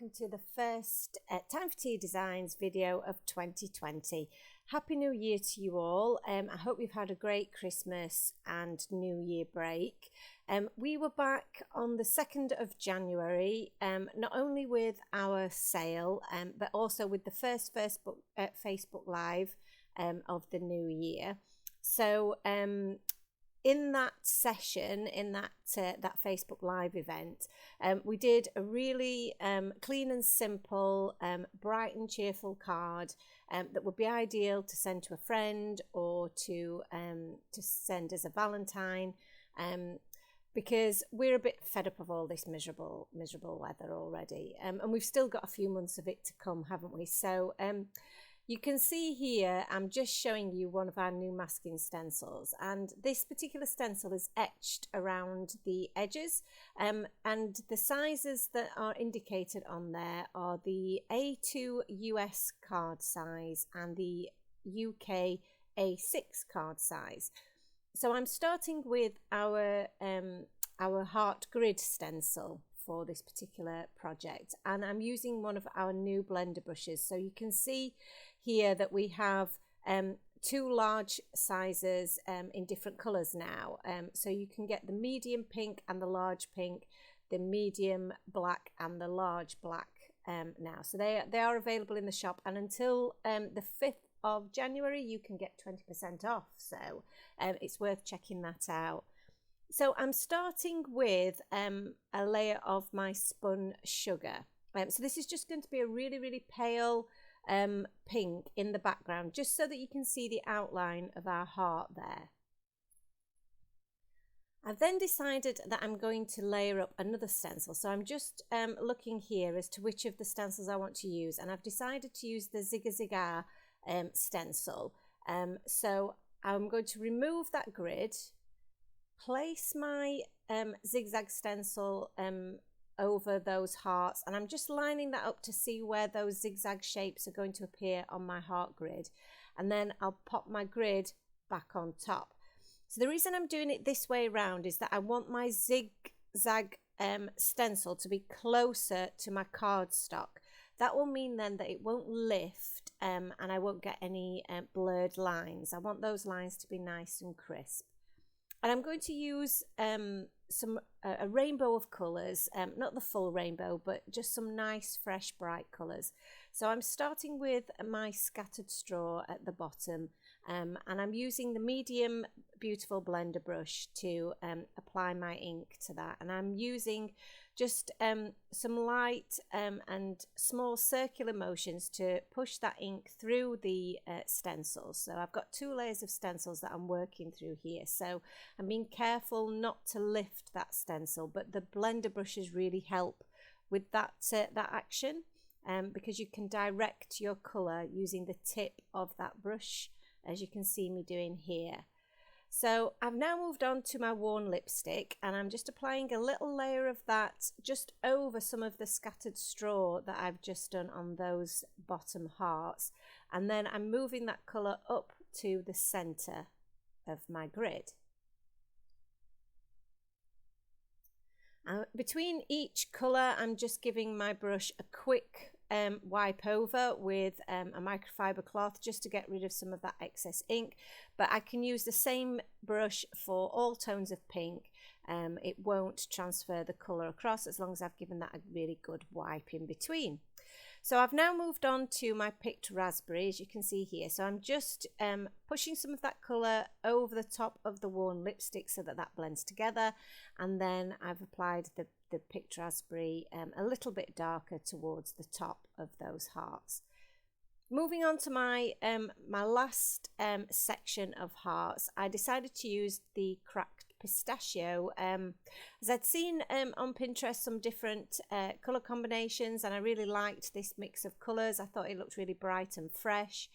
welcome to the first Time for Tea Designs video of 2020. Happy New Year to you all. I hope you've had a great Christmas and New Year break. We were back on the 2nd of January, not only with our sale, but also with the first Facebook Live of the new year. So in that session, in that Facebook Live event, we did a really clean and simple, bright and cheerful card that would be ideal to send to a friend or to send as a Valentine, because we're a bit fed up of all this miserable weather already, and we've still got a few months of it to come, haven't we? So you can see here, I'm just showing you one of our new masking stencils, and this particular stencil is etched around the edges, and the sizes that are indicated on there are the A2 US card size and the UK A6 card size. So I'm starting with our heart grid stencil for this particular project, and I'm using one of our new blender brushes. So you can see here that we have two large sizes in different colors now, so you can get the medium pink and the large pink, the medium black and the large black now. So they are available in the shop, and until the 5th of January you can get 20% off, so it's worth checking that out. So I'm starting with a layer of my spun sugar. So this is just going to be a really pale pink in the background, just so that you can see the outline of our heart there. I've then decided that I'm going to layer up another stencil. So I'm just looking here as to which of the stencils I want to use, and I've decided to use the Zigga Zigga stencil. So I'm going to remove that grid, place my zigzag stencil over those hearts, and I'm just lining that up to see where those zigzag shapes are going to appear on my heart grid, and then I'll pop my grid back on top. So the reason I'm doing it this way around is that I want my zigzag stencil to be closer to my cardstock. That will mean then that it won't lift and I won't get any blurred lines. I want those lines to be nice and crisp. And I'm going to use a rainbow of colours, not the full rainbow, but just some nice, fresh, bright colours. So I'm starting with my scattered straw at the bottom, and I'm using the medium beautiful blender brush to apply my ink to that. And I'm using just some light and small circular motions to push that ink through the stencils. So I've got 2 layers of stencils that I'm working through here. So I'm being careful not to lift that stencil, but the blender brushes really help with that action, because you can direct your colour using the tip of that brush, as you can see me doing here. So I've now moved on to my worn lipstick, and I'm just applying a little layer of that just over some of the scattered straw that I've just done on those bottom hearts, and then I'm moving that colour up to the centre of my grid. Between each colour, I'm just giving my brush a quick wipe over with a microfiber cloth, just to get rid of some of that excess ink, but I can use the same brush for all tones of pink. It won't transfer the colour across as long as I've given that a really good wipe in between. So I've now moved on to my picked raspberry, as you can see here. So I'm just pushing some of that colour over the top of the worn lipstick so that that blends together, and then I've applied the picked raspberry a little bit darker towards the top of those hearts. Moving on to my my last section of hearts, I decided to use the cracked pistachio, as I'd seen on Pinterest some different colour combinations, and I really liked this mix of colours. I thought it looked really bright and fresh.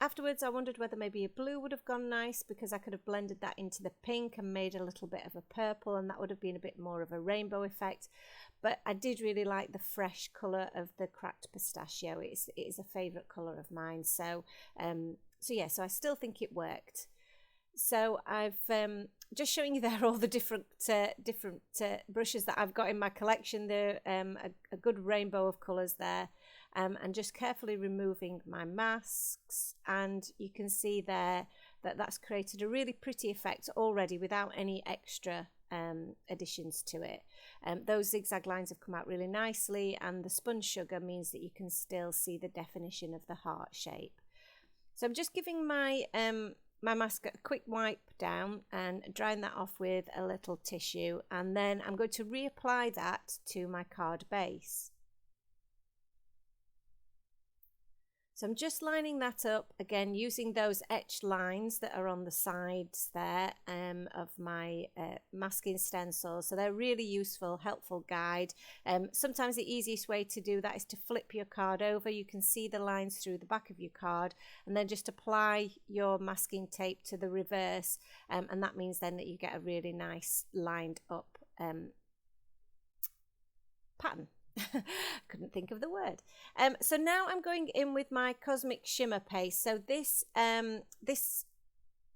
Afterwards I wondered whether maybe a blue would have gone nice, because I could have blended that into the pink and made a little bit of a purple, and that would have been a bit more of a rainbow effect. But I did really like the fresh colour of the cracked pistachio. It is a favourite colour of mine, so yeah, so I still think it worked. So I've just showing you there all the different brushes that I've got in my collection. They're a good rainbow of colours there, and just carefully removing my masks, and you can see there that that's created a really pretty effect already without any extra additions to it. Those zigzag lines have come out really nicely, and the sponge sugar means that you can still see the definition of the heart shape. So I'm just giving my my mask a quick wipe down and drying that off with a little tissue, and then I'm going to reapply that to my card base. So I'm just lining that up again using those etched lines that are on the sides there of my masking stencils. So they're really useful, helpful guide. Sometimes the easiest way to do that is to flip your card over. You can see the lines through the back of your card, and then just apply your masking tape to the reverse, and that means then that you get a really nice lined up pattern. Couldn't think of the word. So now I'm going in with my Cosmic Shimmer paste. So this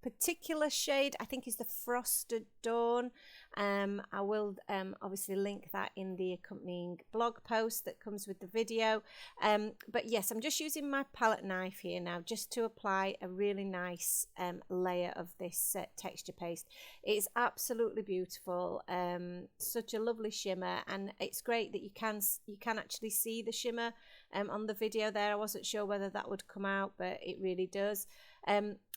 particular shade I think is the Frosted Dawn. I will obviously link that in the accompanying blog post that comes with the video. But yes, I'm just using my palette knife here now just to apply a really nice layer of this texture paste. It's absolutely beautiful, such a lovely shimmer, and it's great that you can actually see the shimmer on the video there. I wasn't sure whether that would come out, but it really does.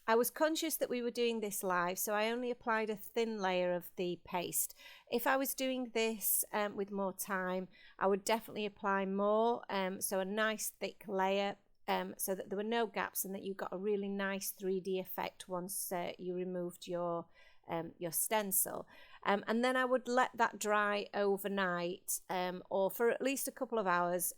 I was conscious that we were doing this live, so I only applied a thin layer of the paste. If I was doing this with more time, I would definitely apply more, so a nice thick layer, so that there were no gaps and that you got a really nice 3D effect once you removed your stencil. And then I would let that dry overnight, or for at least a couple of hours,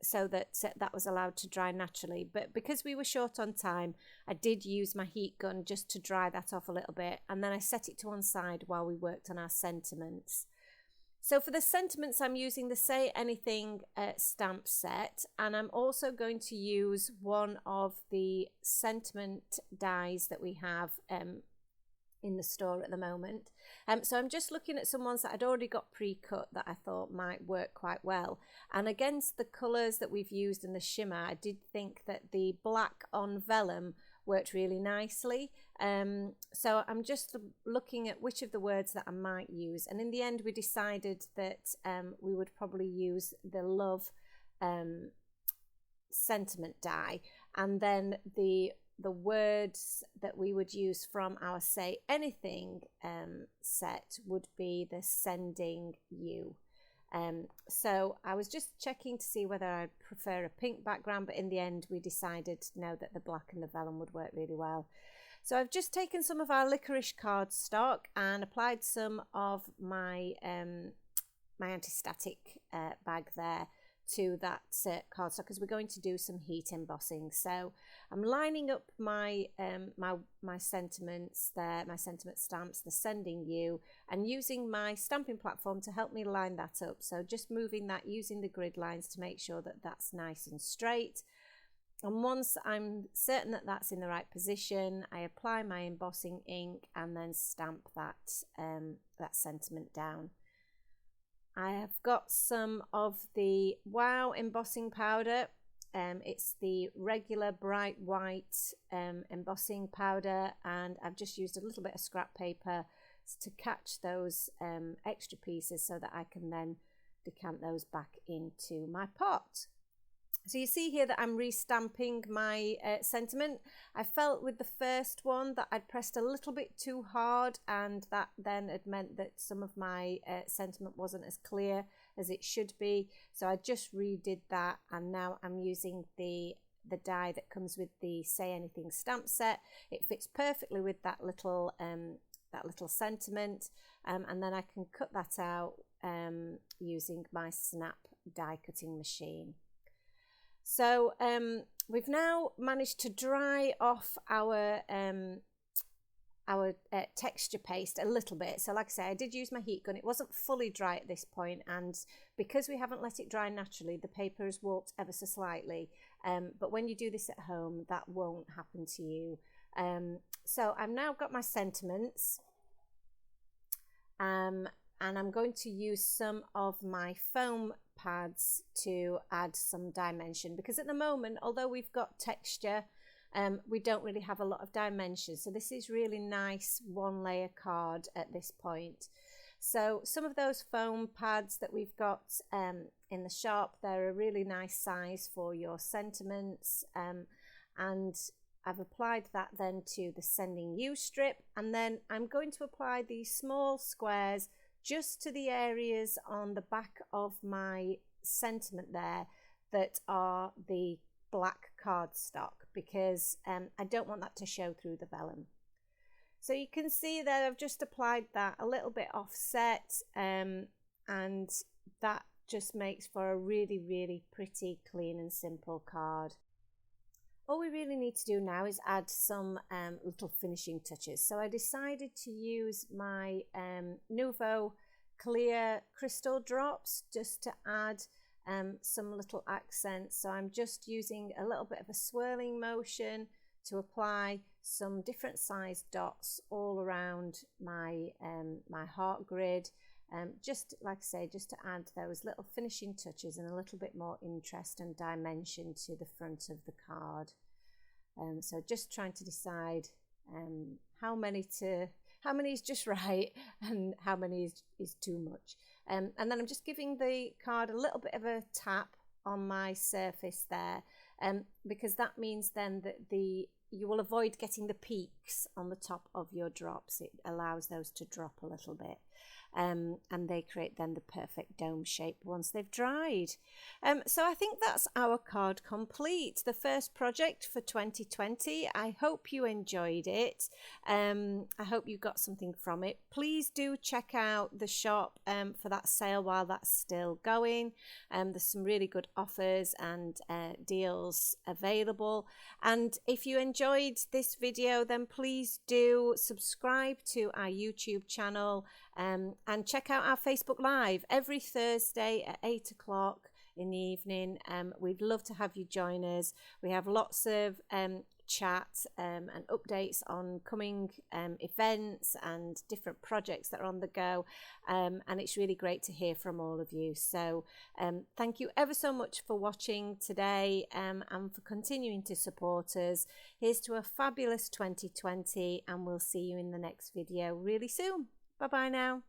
so that that was allowed to dry naturally. But because we were short on time, I did use my heat gun just to dry that off a little bit, and then I set it to one side while we worked on our sentiments. So for the sentiments, I'm using the Say Anything stamp set, and I'm also going to use one of the sentiment dies that we have in the store at the moment. So I'm just looking at some ones that I'd already got pre-cut that I thought might work quite well. And against the colours that we've used in the shimmer, I did think that the black on vellum worked really nicely. So I'm just looking at which of the words that I might use. And in the end, we decided that we would probably use the Love sentiment die, and then the words that we would use from our Say Anything set would be the Sending You. So I was just checking to see whether I'd prefer a pink background, but in the end we decided now that the black and the vellum would work really well. So I've just taken some of our licorice cardstock and applied some of my my anti-static bag there to that cardstock, because we're going to do some heat embossing. So I'm lining up my my sentiments there, my sentiment stamps, the Sending You, and using my stamping platform to help me line that up. So just moving that using the grid lines to make sure that that's nice and straight. And once I'm certain that that's in the right position, I apply my embossing ink and then stamp that that sentiment down. I have got some of the Wow embossing powder. It's the regular bright white embossing powder, and I've just used a little bit of scrap paper to catch those extra pieces so that I can then decant those back into my pot. So you see here that I'm restamping my sentiment. I felt with the first one that I'd pressed a little bit too hard, and that then had meant that some of my sentiment wasn't as clear as it should be. So I just redid that, and now I'm using the die that comes with the Say Anything stamp set. It fits perfectly with that little sentiment, and then I can cut that out using my Snap die cutting machine. So we've now managed to dry off our texture paste a little bit. So like I say, I did use my heat gun. It wasn't fully dry at this point, and because we haven't let it dry naturally, the paper has warped ever so slightly. But when you do this at home, that won't happen to you. So I've now got my sentiments, and I'm going to use some of my foam pads to add some dimension, because at the moment, although we've got texture, we don't really have a lot of dimension. So this is really nice one layer card at this point. So some of those foam pads that we've got in the shop, they're a really nice size for your sentiments, and I've applied that then to the sending you strip, and then I'm going to apply these small squares just to the areas on the back of my sentiment there that are the black cardstock, because I don't want that to show through the vellum. So you can see that I've just applied that a little bit offset, and that just makes for a really, really pretty, clean and simple card. All we really need to do now is add some little finishing touches. So I decided to use my Nuvo clear crystal drops just to add some little accents. So I'm just using a little bit of a swirling motion to apply some different size dots all around my my heart grid, just like I say, just to add those little finishing touches and a little bit more interest and dimension to the front of the card. So just trying to decide how many is just right and how many is too much. And then I'm just giving the card a little bit of a tap on my surface there, because that means then that you will avoid getting the peaks on the top of your drops. It allows those to drop a little bit, and they create then the perfect dome shape once they've dried. So I think that's our card complete, the first project for 2020. I hope you enjoyed it. I hope you got something from it. Please do check out the shop for that sale while that's still going. There's some really good offers and deals available. And if you enjoyed this video, then please do subscribe to our YouTube channel, and check out our Facebook Live every Thursday at 8 o'clock in the evening. We'd love to have you join us. We have lots of chat and updates on coming events and different projects that are on the go, and it's really great to hear from all of you. So thank you ever so much for watching today, and for continuing to support us. Here's to a fabulous 2020, and we'll see you in the next video really soon. Bye bye now.